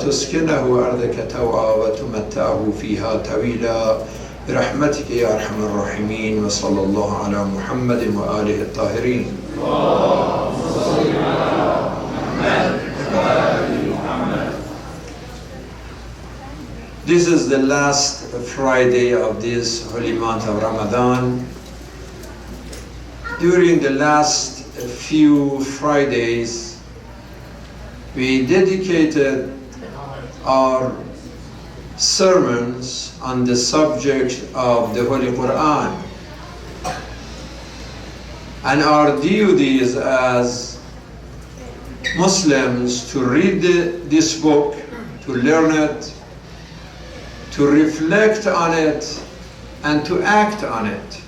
وتسكنه أرضك طوعا وتمتعه فيها طويلا برحمتك يا أرحم الراحمين. وصلى الله على محمد وآله الطاهرين. This is the last Friday of this holy month of Ramadan. During the last few Fridays, we dedicated our sermons on the subject of the Holy Quran. And our duty is as Muslims to read this book, to learn it, to reflect on it, and to act on it.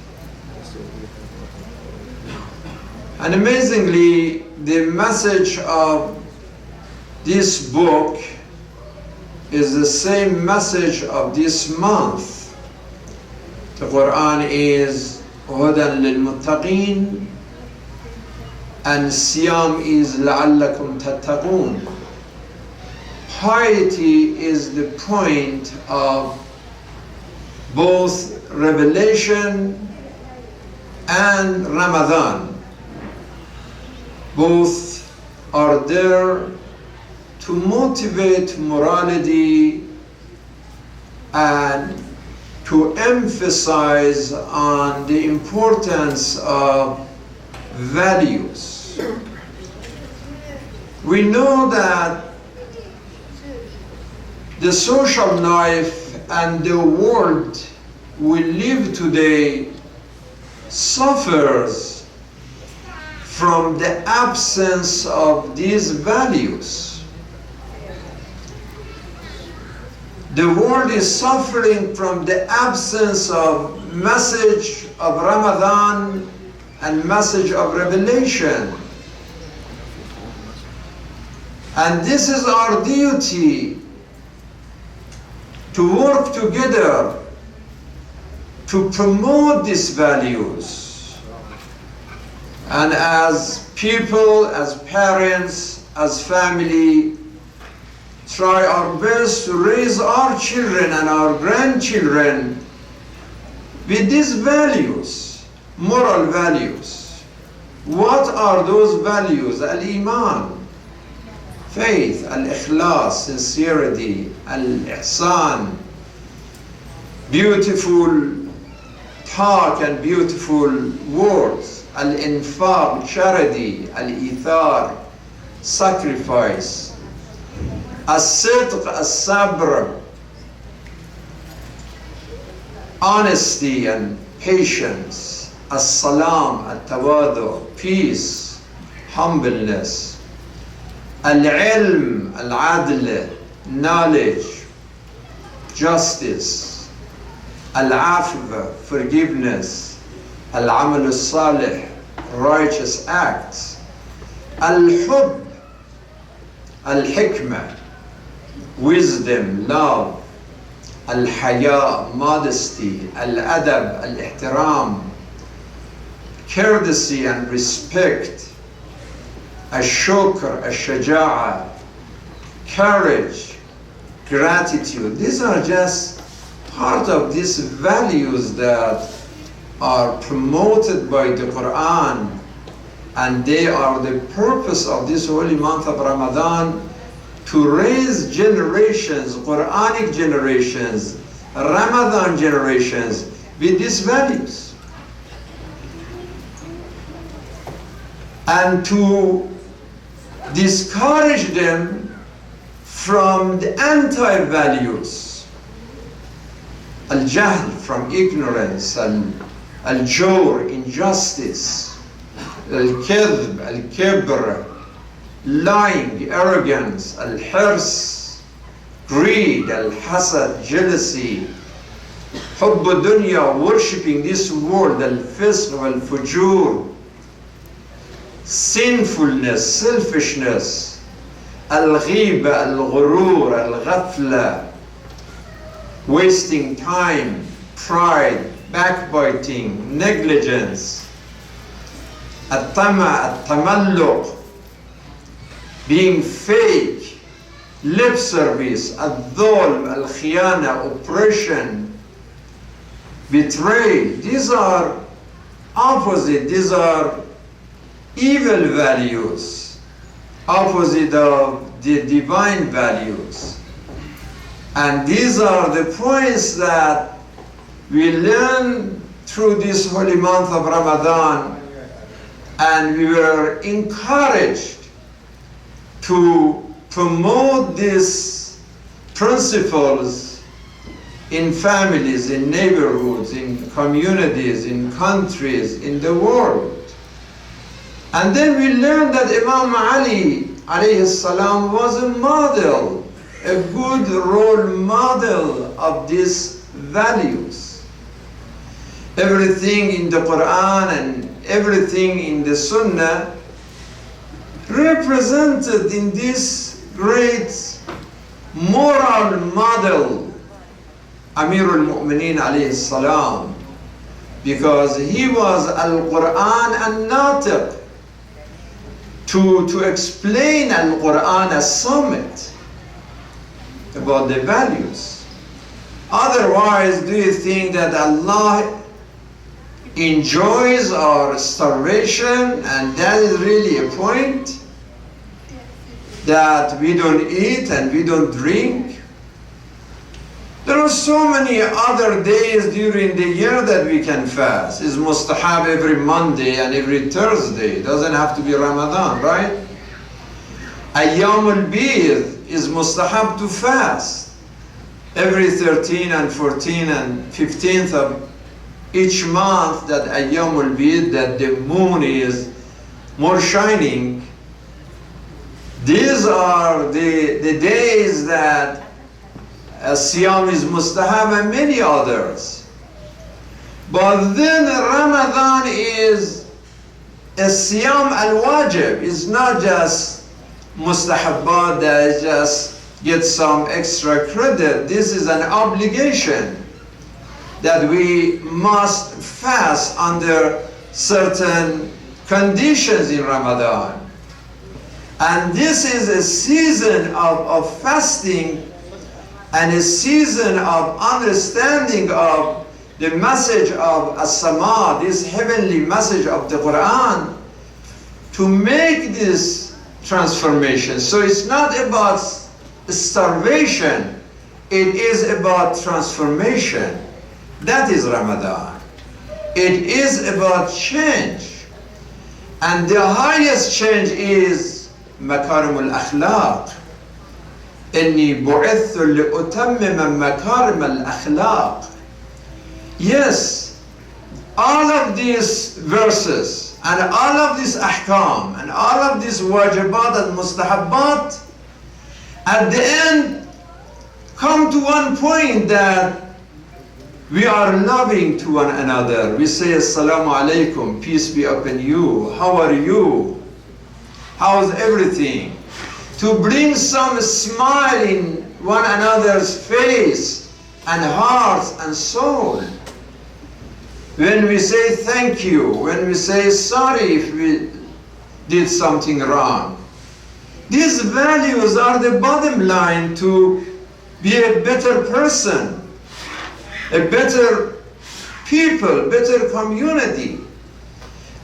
And amazingly, the message of this book is the same message of this month. The Quran is هُدًى لِلْمُتَّقِينَ and Siyam is لَعَلَّكُمْ تَتَّقُونَ. Piety is the point of both Revelation and Ramadan. Both are there to motivate morality and to emphasize on the importance of values. We know that the social life and the world we live today suffers from the absence of these values. The world is suffering from the absence of message of Ramadan and message of Revelation. And this is our duty to work together to promote these values. And as people, as parents, as family, try our best to raise our children and our grandchildren with these values, moral values. What are those values? Al-Iman, faith, Al-Ikhlas, sincerity, Al-Ihsan, beautiful talk and beautiful words, Al-Infaq, charity, Al-Ithar, sacrifice, As-Sidq, As-Sabr, honesty and patience, As-Salam, Al-Tawadu, peace, humbleness, Al-Ilm, Al-Adl, knowledge, justice, Al-Afw, forgiveness, Al-Amal Al-Salih, righteous acts, Al-Hub, Al-Hikmah, wisdom, love, Al-Haya, modesty, Al-Adab, Al-Ihtiram, courtesy and respect, Al-Shukr, Al-Shaja'a, courage, gratitude. These are just part of these values that are promoted by the Quran, and they are the purpose of this holy month of Ramadan, to raise generations, Quranic generations, Ramadan generations with these values, and to discourage them from the anti-values, al-jahl, from ignorance, al-jawr, injustice, al-kadhb, al-kibr, lying, arrogance, al-hirs, greed, al-hasad, jealousy, hubb dunya, worshipping this world, al-fisq, al-fujur, sinfulness, selfishness, al-ghiba, al-ghurur, al-ghafla, wasting time, pride, backbiting, negligence, at-tama, at-tamalluq, being fake, lip service, al-dhulm, al-khiyana, oppression, betrayal. These are opposite, these are evil values, opposite of the divine values. And these are the points that we learn through this holy month of Ramadan, and we were encouraged to promote these principles in families, in neighborhoods, in communities, in countries, in the world. And then we learned that Imam Ali alayhi salam was a model, a good role model of these values. Everything in the Quran and everything in the Sunnah represented in this great moral model, Amir al-Mu'mineen alayhi salam, because he was al-Quran al-Natiq, to explain al-Quran as summit about the values. Otherwise, do you think that Allah enjoys our starvation, and that is really a point? That we don't eat and we don't drink? There are so many other days during the year that we can fast. It's mustahab every Monday and every Thursday. It doesn't have to be Ramadan, right? Ayyam al-Bid is mustahab to fast every 13 and 14 and 15th of each month, that Ayyam al-Bid, that the moon is more shining. These are the days that Siyam is mustahab, and many others. But then Ramadan is a Siyam al-Wajib. It's not just mustahabbat that just get some extra credit. This is an obligation that we must fast under certain conditions in Ramadan. And this is a season of fasting, and a season of understanding of the message of as-sama, this heavenly message of the Quran, to make this transformation. So it's not about starvation, it is about transformation. That is Ramadan. It is about change. And the highest change is makarim al-akhlaq. إني بعثت لأتمم مكارم الأخلاق. Yes, all of these verses and all of these ahkam and all of these wajibat and mustahabbat at the end come to one point, that we are loving to one another. We say assalamu alaikum, peace be upon you, how are you, how's everything? To bring some smile in one another's face and hearts and soul. When we say thank you, when we say sorry if we did something wrong. These values are the bottom line to be a better person, a better people, better community.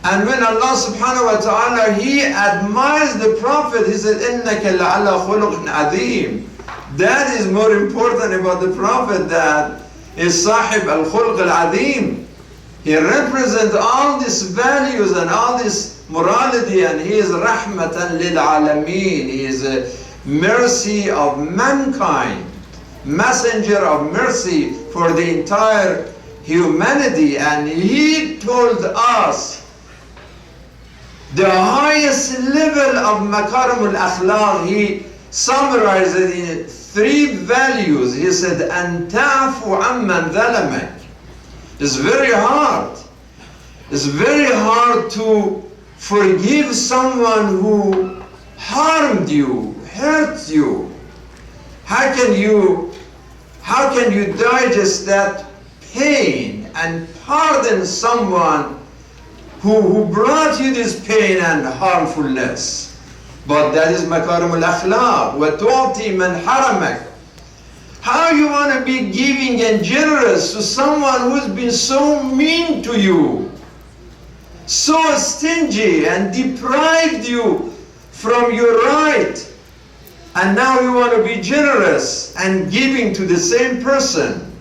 And when Allah subhanahu wa ta'ala, He admires the Prophet, He said, إِنَّكَ لَعَلَى خُلُقٍ عَظِيمٍ. That is more important about the Prophet, that is Sahib al-Khulq al-Azim. He represents all these values and all this morality, and he is rahmatan lil alameen. He is a mercy of mankind, messenger of mercy for the entire humanity. And he told us the highest level of makarim al-akhlaq. He summarized it in 3 values. He said, "An ta'fu amman zalamak." It's very hard. It's very hard to forgive someone who harmed you, hurt you. How can you digest that pain and pardon someone who brought you this pain and harmfulness? But that is makarim al-akhlaq. وَتُعْطِي مَنْ حَرَمَكَ. How you want to be giving and generous to someone who's been so mean to you, so stingy and deprived you from your right, and now you want to be generous and giving to the same person?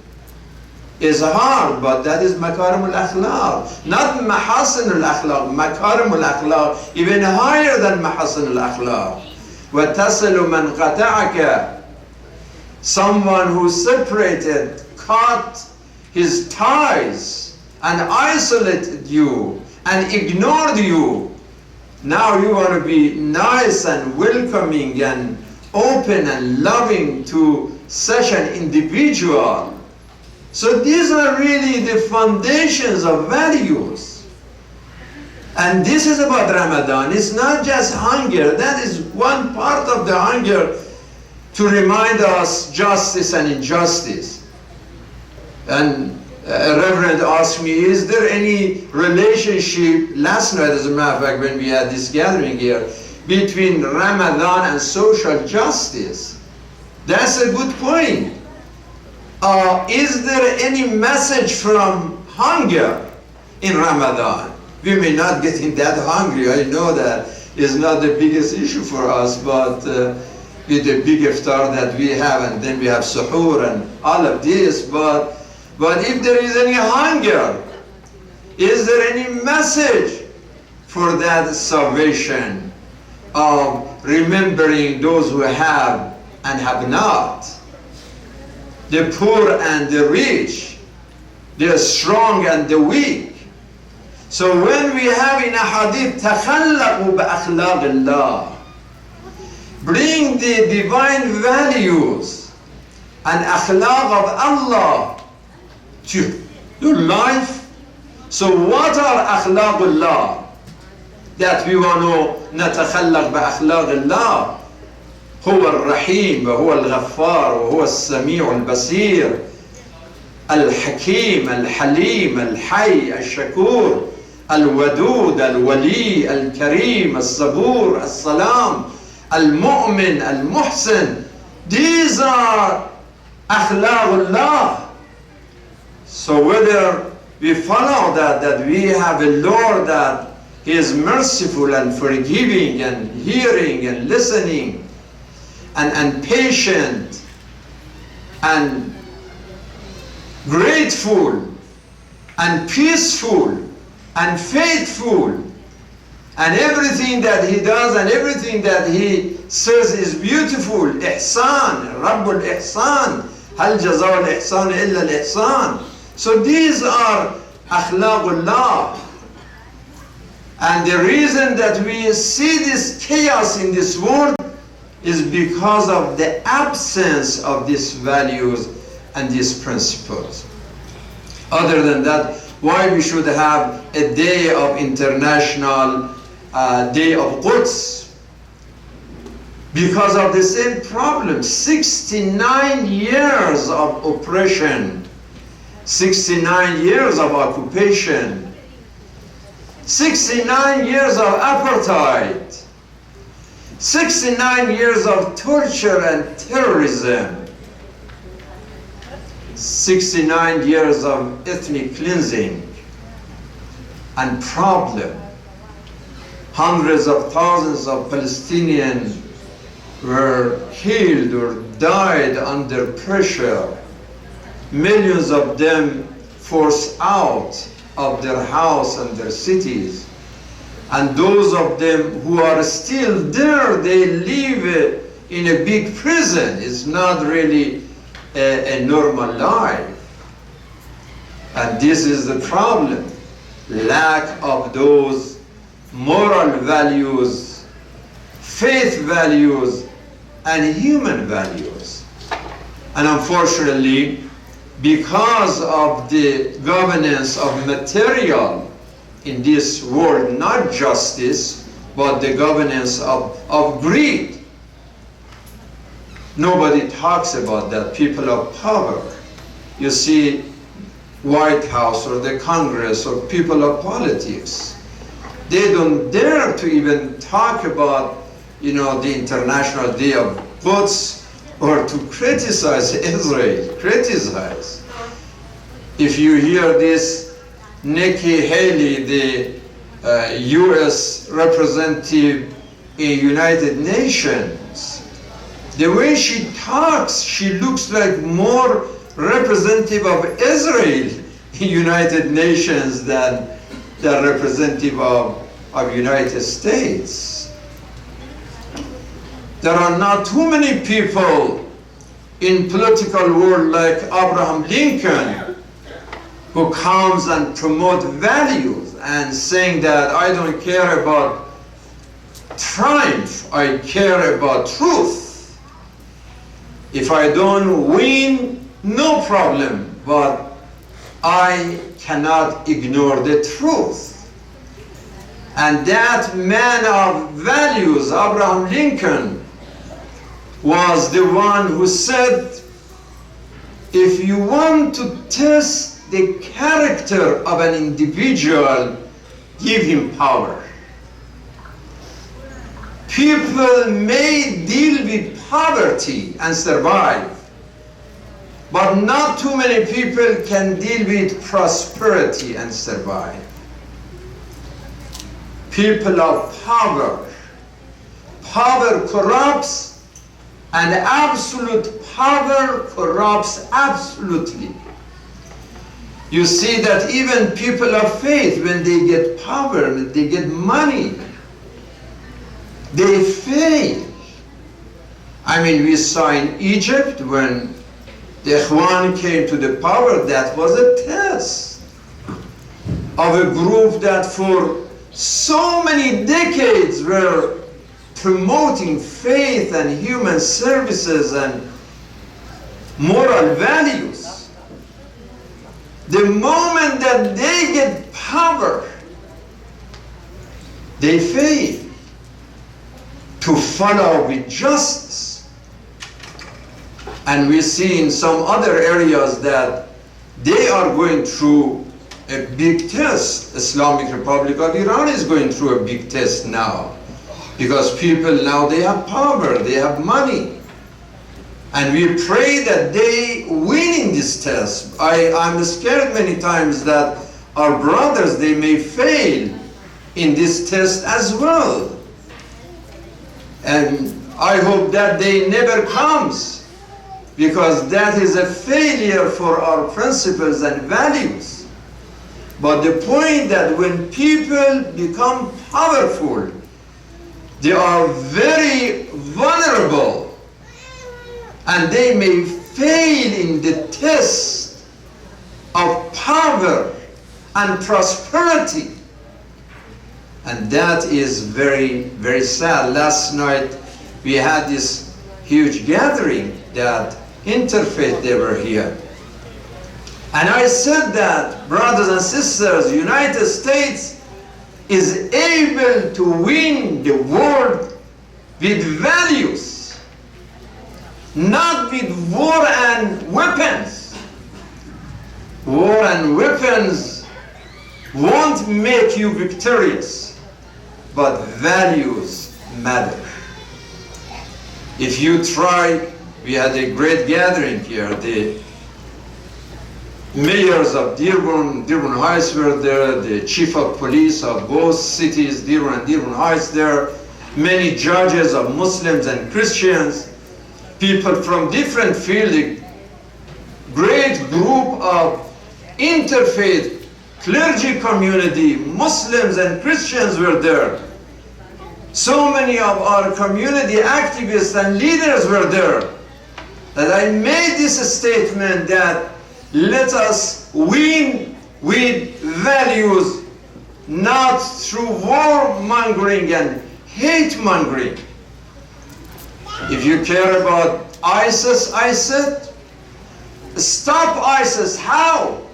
Is hard, but that is makarim al-akhlaq, not mahasin al-akhlaq. Makarim al-akhlaq, even higher than mahasin al-akhlaq. وَتَصِلُ مَنْ قَطَعَكَ. Someone who separated, cut his ties, and isolated you, and ignored you. Now you want to be nice and welcoming and open and loving to such an individual. So these are really the foundations of values. And this is about Ramadan. It's not just hunger. That is one part of the hunger, to remind us justice and injustice. And a reverend asked me, is there any relationship, last night as a matter of fact when we had this gathering here, between Ramadan and social justice? That's a good point. Is there any message from hunger in Ramadan? We may not get that hungry. I know that is not the biggest issue for us, but with the big iftar that we have, and then we have suhoor and all of this, but if there is any hunger, is there any message for that salvation of remembering those who have and have not, the poor and the rich, the strong and the weak? So when we have in a hadith, تَخَلَّقُوا بِأَخْلَاقِ اللَّهِ, bring the divine values and akhlaq of Allah to your life. So what are akhlaqullah that we want to نتخلق بأخلاق الله؟ هو الرحيم وهو الغفار وهو السميع البصير الحكيم الحليم الحي الشكور الودود الولي الكريم الصبور السلام المؤمن المحسن. These are akhlaqullah. So whether we follow that we have a Lord that is merciful and forgiving and hearing and listening and patient and grateful and peaceful and faithful, and everything that he does and everything that he says is beautiful. Ihsan, Rabbul Ihsan, Hal Jazaa al-Ihsan illa al-Ihsan. So these are akhlaqullah. And the reason that we see this chaos in this world is because of the absence of these values and these principles. Other than that, why we should have a day of international Day of Quds? Because of the same problem. 69 years of oppression, 69 years of occupation, 69 years of apartheid, 69 years of torture and terrorism, 69 years of ethnic cleansing and problem. Hundreds of thousands of Palestinians were killed or died under pressure. Millions of them forced out of their house and their cities. And those of them who are still there, they live in a big prison. It's not really a normal life. And this is the problem. Lack of those moral values, faith values, and human values. And unfortunately, because of the governance of material in this world, not justice, but the governance of greed, nobody talks about that. People of power. You see, White House or the Congress or people of politics, they don't dare to even talk about the International Day of Quds or to criticize Israel, criticize. If you hear this, Nikki Haley, the U.S. representative in United Nations, the way she talks, she looks like more representative of Israel in United Nations than the representative of United States. There are not too many people in political world like Abraham Lincoln who comes and promote values and saying that I don't care about triumph, I care about truth. If I don't win, no problem, but I cannot ignore the truth. And that man of values, Abraham Lincoln, was the one who said, if you want to test the character of an individual, give him power. People may deal with poverty and survive, but not too many people can deal with prosperity and survive. People of power. Power corrupts, and absolute power corrupts absolutely. You see that even people of faith, when they get power, when they get money, they fail. I mean, we saw in Egypt when the Ikhwan came to the power, that was a test of a group that for so many decades were promoting faith and human services and moral values. The moment that they get power, they fail to follow with justice. And we see in some other areas that they are going through a big test. Islamic Republic of Iran is going through a big test now, because people now, they have power, they have money. And we pray that they win in this test. I'm scared many times that our brothers, they may fail in this test as well. And I hope that day never comes, because that is a failure for our principles and values. But the point that when people become powerful, they are very vulnerable, and they may fail in the test of power and prosperity. And that is very, very sad. Last night we had this huge gathering that interfaith, they were here. And I said that, brothers and sisters, the United States is able to win the world with values, not with war and weapons. War and weapons won't make you victorious, but values matter. If you try, we had a great gathering here. The mayors of Dearborn Heights were there, the chief of police of both cities, Dearborn and Dearborn Heights there, many judges of Muslims and Christians, people from different fields, a great group of interfaith clergy community, Muslims and Christians were there. So many of our community activists and leaders were there, that I made this statement that let us win with values, not through warmongering and hate-mongering. If you care about ISIS, I said, stop ISIS. How?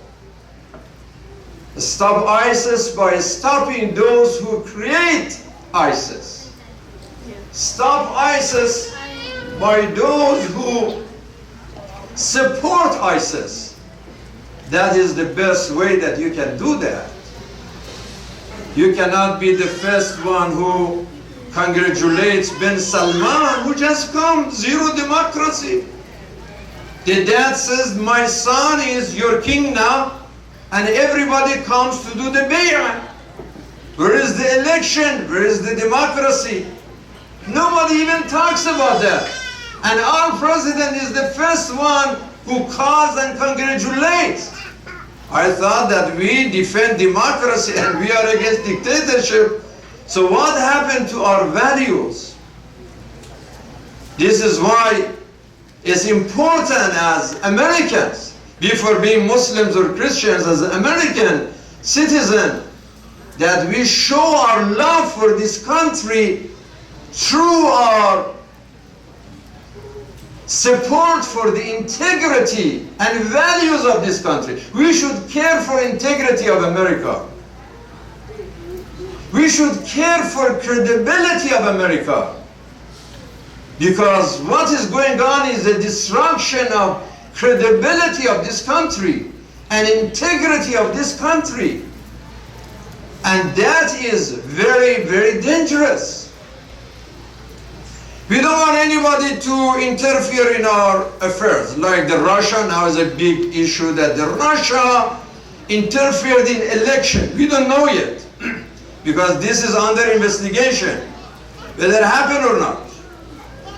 Stop ISIS by stopping those who create ISIS. Stop ISIS by those who support ISIS. That is the best way that you can do that. You cannot be the first one who congratulates bin Salman, who just come, zero democracy. The dad says, my son is your king now, and everybody comes to do the bay'ah. Where is the election? Where is the democracy? Nobody even talks about that. And our president is the first one who calls and congratulates. I thought that we defend democracy and we are against dictatorship. So what happened to our values? This is why it's important as Americans, before being Muslims or Christians, as American citizens, that we show our love for this country through our support for the integrity and values of this country. We should care for integrity of America. We should care for credibility of America. Because what is going on is a destruction of credibility of this country and integrity of this country. And that is very, very dangerous. We don't want anybody to interfere in our affairs. Like the Russia now is a big issue that the Russia interfered in election. We don't know yet because this is under investigation, whether it happened or not.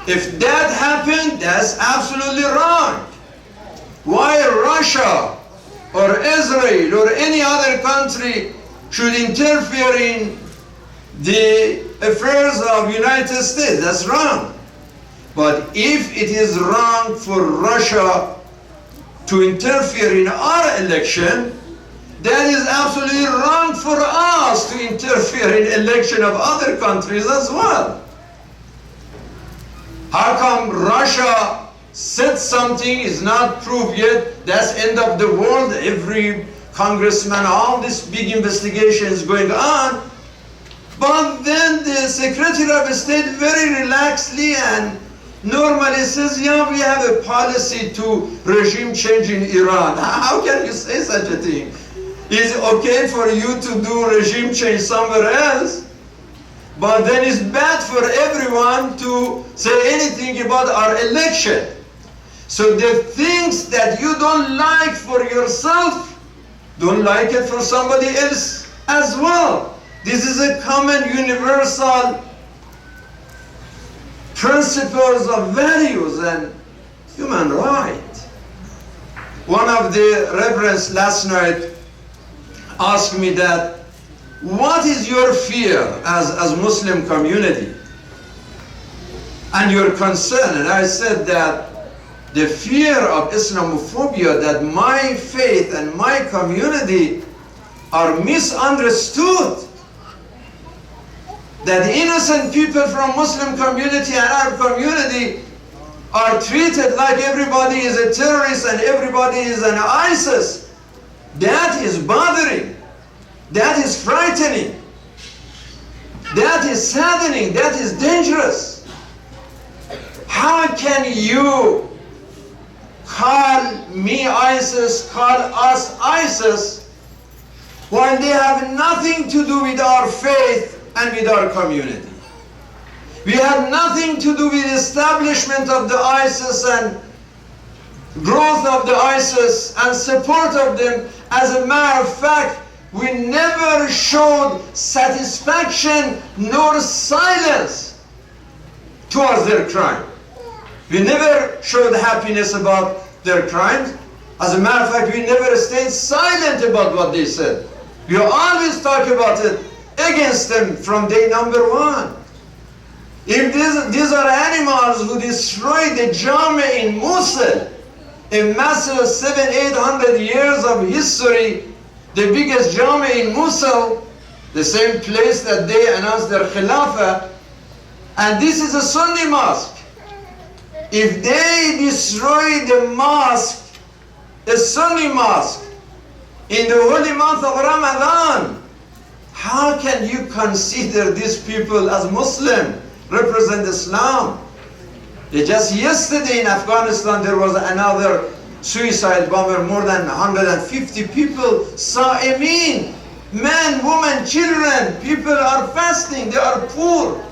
If that happened, that's absolutely wrong. Why Russia or Israel or any other country should interfere in the affairs of United States? That's wrong. But if it is wrong for Russia to interfere in our election, that is absolutely wrong for us to interfere in election of other countries as well. How come Russia said something is not proved yet? That's end of the world. Every congressman, all this big investigation is going on. But then the Secretary of State very relaxedly and normally says, yeah, we have a policy to regime change in Iran. How can you say such a thing? Is it okay for you to do regime change somewhere else? But then it's bad for everyone to say anything about our election. So the things that you don't like for yourself, don't like it for somebody else as well. This is a common universal principles of values and human rights. One of the reverends last night asked me that, what is your fear as Muslim community and your concern? And I said that the fear of Islamophobia, that my faith and my community are misunderstood. That innocent people from Muslim community and Arab community are treated like everybody is a terrorist and everybody is an ISIS. That is bothering. That is frightening. That is saddening. That is dangerous. How can you call me ISIS, call us ISIS, while they have nothing to do with our faith and with our community? We have nothing to do with the establishment of the ISIS and growth of the ISIS and support of them. As a matter of fact, we never showed satisfaction nor silence towards their crime. We never showed happiness about their crimes. As a matter of fact, we never stayed silent about what they said. We always talk about it against them from day number one. If these are animals who destroyed the Jama in Mosul, a massive 700-800 years of history, the biggest Jama in Mosul, the same place that they announced their Khilafah, and this is a Sunni mosque. If they destroy the mosque, a Sunni mosque, in the holy month of Ramadan, how can you consider these people as Muslim, represent Islam? Just yesterday in Afghanistan there was another suicide bomber, more than 150 people, Sa'imeen, men, women, children, people are fasting, they are poor.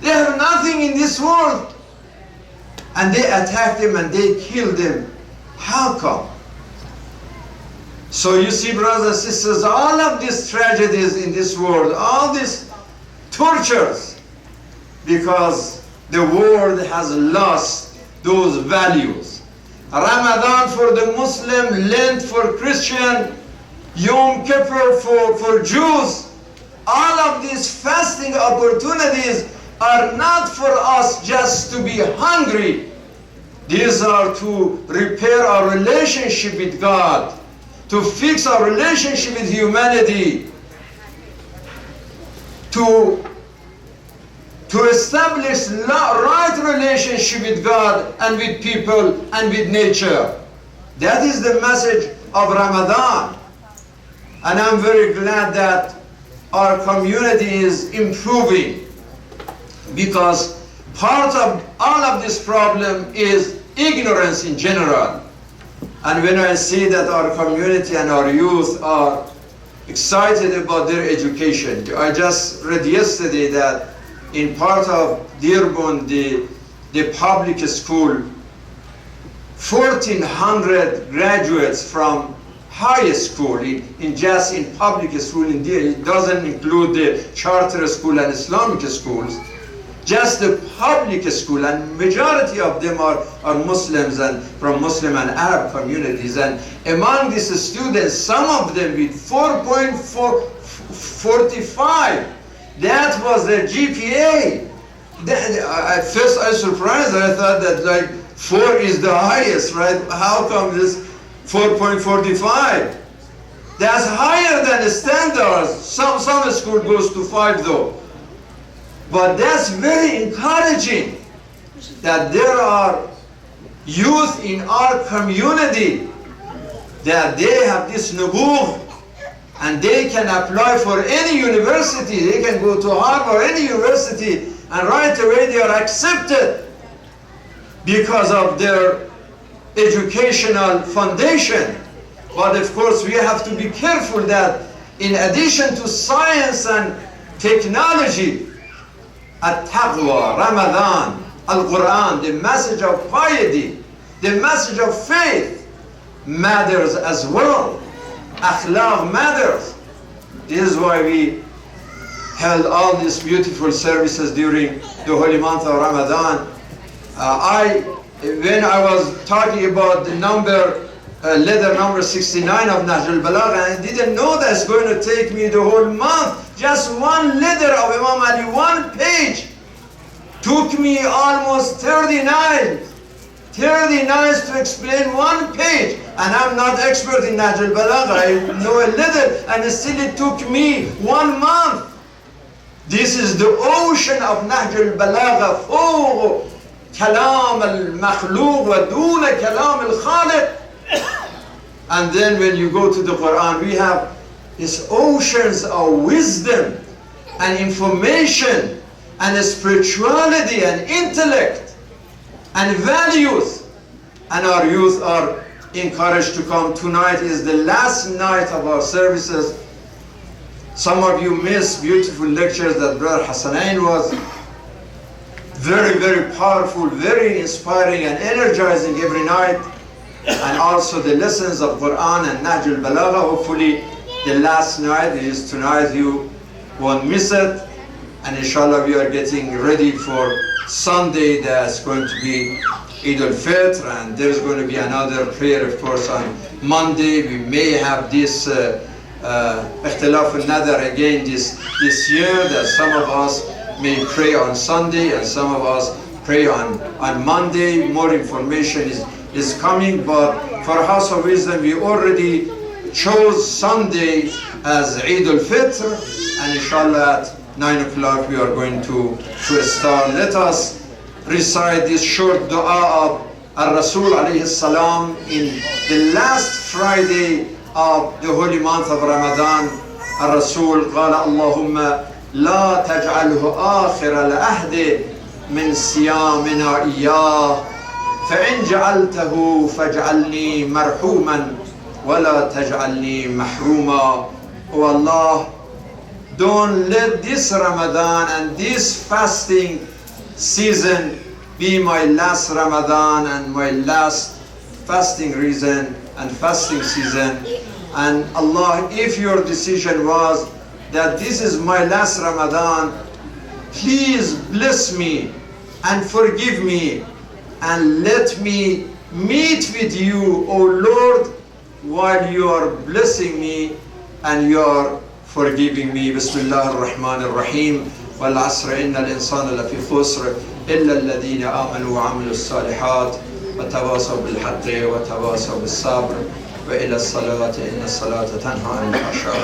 They have nothing in this world. And they attack them and they kill them. How come? So you see, brothers and sisters, all of these tragedies in this world, all these tortures, because the world has lost those values. Ramadan for the Muslim, Lent for Christian, Yom Kippur for Jews. All of these fasting opportunities are not for us just to be hungry. These are to repair our relationship with God, to fix our relationship with humanity, to establish right relationship with God and with people and with nature. That is the message of Ramadan. And I'm very glad that our community is improving, because part of all of this problem is ignorance in general. And when I see that our community and our youth are excited about their education, I just read yesterday that in part of Dearborn, the public school, 1,400 graduates from high school, just in public school, it doesn't include the charter school and Islamic schools, just the public school, and majority of them are Muslims and from Muslim and Arab communities. And among these students, some of them with 4.45, that was their GPA. At first I was surprised. I thought that like 4 is the highest, right? How come this 4.45? That's higher than the standards. Some school goes to 5 though. But that's very encouraging that there are youth in our community that they have this nubugh and they can apply for any university. They can go to Harvard or any university and right away they are accepted because of their educational foundation. But of course we have to be careful that in addition to science and technology, At-Taqwa, Ramadan, Al-Quran, the message of piety, the message of faith matters as well. Akhlaq matters. This is why we held all these beautiful services during the holy month of Ramadan. When I was talking about the letter number 69 of Nahj al-Balagha, I didn't know that's going to take me the whole month. Just one letter of Imam Ali, one page, took me almost 39 to explain one page. And I'm not expert in Nahj al-Balagha, I know a little, and still it took me 1 month. This is the ocean of Nahj al-Balagha, فوق كلام المخلوق ودون كلام الخالق. And then when you go to the Quran, we have these oceans of wisdom and information and spirituality and intellect and values. And our youth are encouraged to come. Tonight is the last night of our services. Some of you missed beautiful lectures that Brother Hassanain was. Very, very powerful, very inspiring and energizing every night. And also the lessons of Quran and Nahj al-Balagha. Hopefully the last night is tonight, you won't miss it. And inshallah we are getting ready for Sunday. That's going to be Eid al-Fitr, and there's going to be another prayer of course on Monday. We may have this Ikhtilaf al-Nadar again this year, that some of us may pray on Sunday and some of us pray on Monday. More information is coming, but for House of Wisdom we already chose Sunday as Eid al-Fitr, and inshallah at 9 o'clock we are going to start. Let us recite this short dua of Al-Rasul alayhi salam in the last Friday of the holy month of Ramadan. Al-Rasul قال اللهم لا تجعله آخر العهد من صيامنا إياه فإن جعلته فاجعلني مرحوما ولا تجعلني محروما. O Allah, don't let this Ramadan and this fasting season be my last Ramadan and my last fasting reason and fasting season. And Allah, if your decision was that this is my last Ramadan, please bless me and forgive me and let me meet with you, O Lord, while you are blessing me and you are forgiving me. Bismillah ar-Rahman ar-Rahim. والعصر إن الإنسان لفي خسر إلا الذين آمنوا وعملوا الصالحات وتواصوا بالحق وتواصوا بالصبر وإلى الصلاة إن الصلاة تنهى عن الفحشاء